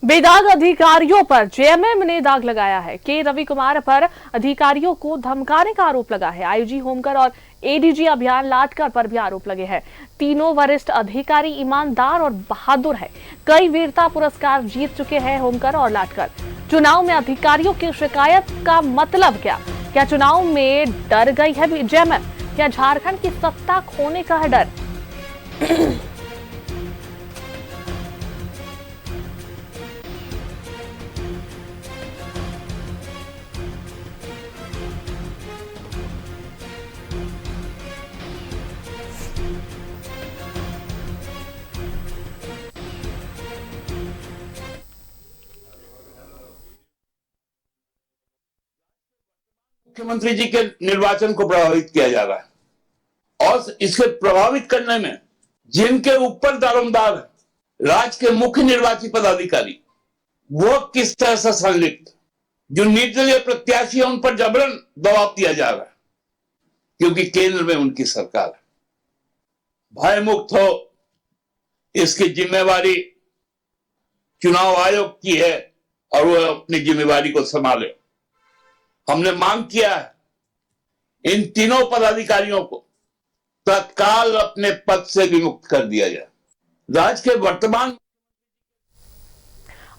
बेदाग अधिकारियों पर जेएमएम ने दाग लगाया है। के रवि कुमार पर अधिकारियों को धमकाने का आरोप लगा है। आईजी होमकर और एडीजी अभियान लाटकर पर भी आरोप लगे हैं। तीनों वरिष्ठ अधिकारी ईमानदार और बहादुर है। कई वीरता पुरस्कार जीत चुके हैं होमकर और लाटकर। चुनाव में अधिकारियों की शिकायत का मतलब क्या चुनाव में डर गई है जेएमएम? क्या झारखंड की सत्ता खोने का है डर? मुख्यमंत्री जी के निर्वाचन को प्रभावित किया जा रहा है और इसके प्रभावित करने में जिनके ऊपर दारोमदार राज्य के मुख्य निर्वाची पदाधिकारी वो किस तरह से संलिप्त, जो निर्दलीय प्रत्याशी है उन पर जबरन दबाव दिया जा रहा है क्योंकि केंद्र में उनकी सरकार है। भय मुक्त हो, इसकी जिम्मेवारी चुनाव आयोग की है और वो अपनी जिम्मेवारी को संभाले। हमने मांग किया है इन तीनों पदाधिकारियों को तत्काल अपने पद से विमुक्त कर दिया जाए। राज्य के वर्तमान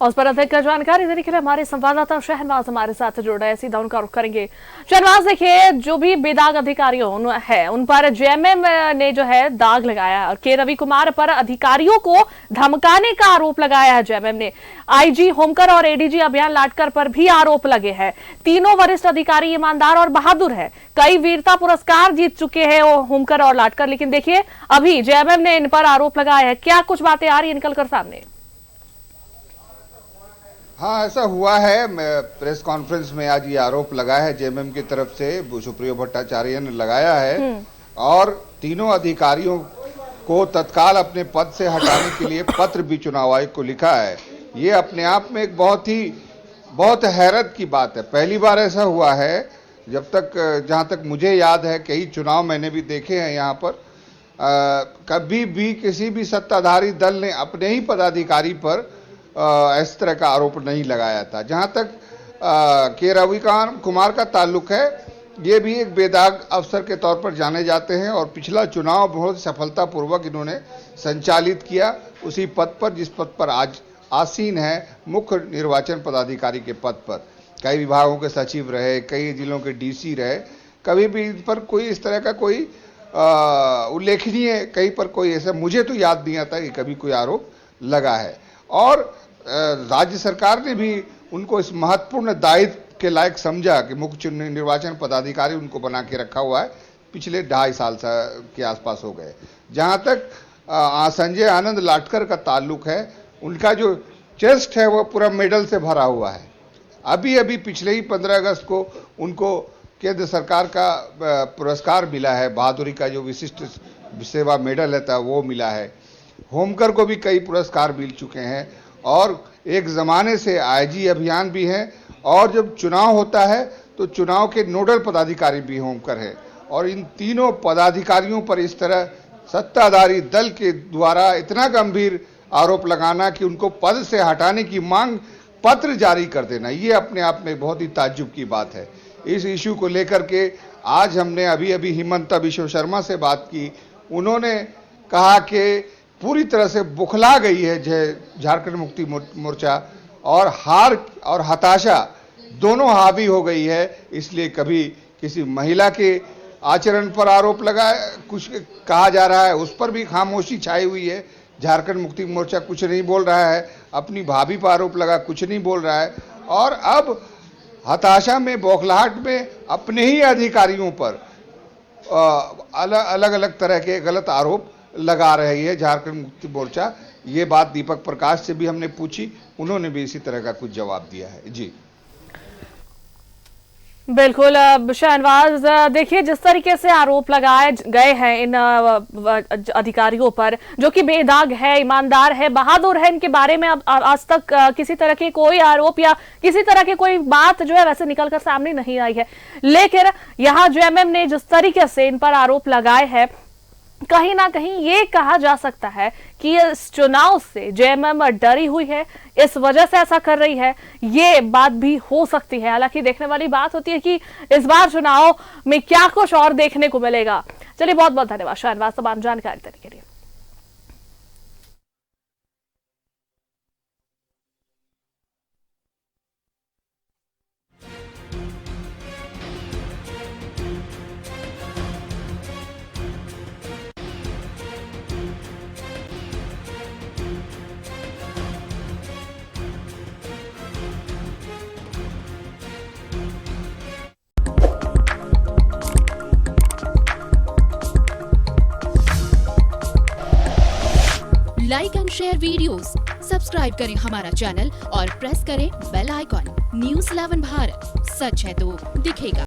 और उस पर अधिक जानकारी देने के लिए हमारे संवाददाता शहनवाज हमारे साथ जुड़ रहे हैं। सीधा उनका रुख करेंगे। शहनवाज, देखिए, जो भी बेदाग अधिकारी है उन पर जेएमएम ने जो है दाग लगाया और के रवि कुमार पर अधिकारियों को धमकाने का आरोप लगाया है जेएमएम ने। आईजी होमकर और एडीजी अभियान लाटकर पर भी आरोप लगे हैं। तीनों वरिष्ठ अधिकारी ईमानदार और बहादुर है। कई वीरता पुरस्कार जीत चुके हैं होमकर और लाटकर, लेकिन देखिए अभी जेएमएम ने इन पर आरोप लगाया है। क्या कुछ बातें आ रही है निकलकर सामने? हाँ, ऐसा हुआ है। प्रेस कॉन्फ्रेंस में आज ये आरोप लगा है जेएमएम की तरफ से, सुप्रियो भट्टाचार्य ने लगाया है और तीनों अधिकारियों को तत्काल अपने पद से हटाने के लिए पत्र भी चुनाव आयोग को लिखा है। ये अपने आप में एक बहुत हैरत की बात है। पहली बार ऐसा हुआ है, जहाँ तक मुझे याद है, कई चुनाव मैंने भी देखे हैं यहाँ पर, कभी भी किसी भी सत्ताधारी दल ने अपने ही पदाधिकारी पर इस तरह का आरोप नहीं लगाया था। जहां तक के रवि कुमार का ताल्लुक है, ये भी एक बेदाग अफसर के तौर पर जाने जाते हैं और पिछला चुनाव बहुत सफलतापूर्वक इन्होंने संचालित किया उसी पद पर जिस पद पर आज आसीन है, मुख्य निर्वाचन पदाधिकारी के पद पर। कई विभागों के सचिव रहे, कई जिलों के डीसी रहे, कभी भी इन पर कोई इस तरह का कोई उल्लेखनीय, कहीं पर कोई ऐसा मुझे तो याद नहीं आता कि कभी कोई आरोप लगा है। और राज्य सरकार ने भी उनको इस महत्वपूर्ण दायित्व के लायक समझा कि मुख्य निर्वाचन पदाधिकारी उनको बना के रखा हुआ है। पिछले 2.5 साल के आसपास हो गए। जहां तक संजय आनंद लाटकर का ताल्लुक है, उनका जो चेस्ट है वो पूरा मेडल से भरा हुआ है। अभी पिछले ही 15 अगस्त को उनको केंद्र सरकार का पुरस्कार मिला है, बहादुरी का जो विशिष्ट सेवा मेडल है था वो मिला है। होमकर को भी कई पुरस्कार मिल चुके हैं और एक ज़माने से आईजी अभियान भी है और जब चुनाव होता है तो चुनाव के नोडल पदाधिकारी भी होमकर है। और इन तीनों पदाधिकारियों पर इस तरह सत्ताधारी दल के द्वारा इतना गंभीर आरोप लगाना कि उनको पद से हटाने की मांग पत्र जारी कर देना, ये अपने आप में बहुत ही ताज्जुब की बात है। इस इशू को लेकर के आज हमने अभी हिमंता बिश्व शर्मा से बात की। उन्होंने कहा कि पूरी तरह से बुखला गई है झारखंड मुक्ति मोर्चा और हार और हताशा दोनों हावी हो गई है। इसलिए कभी किसी महिला के आचरण पर आरोप कुछ कहा जा रहा है, उस पर भी खामोशी छाई हुई है। झारखंड मुक्ति मोर्चा कुछ नहीं बोल रहा है, अपनी भाभी पर आरोप लगा, कुछ नहीं बोल रहा है। और अब हताशा में, बौखलाहट में अपने ही अधिकारियों पर अलग अलग तरह के गलत आरोप लगा रही है झारखंड मुक्ति मोर्चा। ये बात दीपक प्रकाश से भी हमने पूछी, उन्होंने भी इसी तरह का कुछ जवाब दिया है। जी बिल्कुल शहनवाज, देखिए जिस तरीके से आरोप लगाए गए हैं इन अधिकारियों पर, जो कि बेदाग है, ईमानदार है, बहादुर है, इनके बारे में अब आज तक किसी तरह के कोई आरोप या किसी तरह की कोई बात जो है वैसे निकलकर सामने नहीं आई है। लेकिन यहाँ जेएमएम ने जिस तरीके से इन पर आरोप लगाए हैं कहीं ना कहीं ये कहा जा सकता है कि इस चुनाव से जेएमएम डरी हुई है, इस वजह से ऐसा कर रही है। ये बात भी हो सकती है। हालांकि देखने वाली बात होती है कि इस बार चुनाव में क्या कुछ और देखने को मिलेगा। चलिए, बहुत बहुत धन्यवाद शाहनवाज, तमाम जानकारी देने के लिए। Like and share videos, subscribe करें हमारा चैनल और प्रेस करें बेल आइकॉन। न्यूज़ 11 भारत, सच है तो दिखेगा।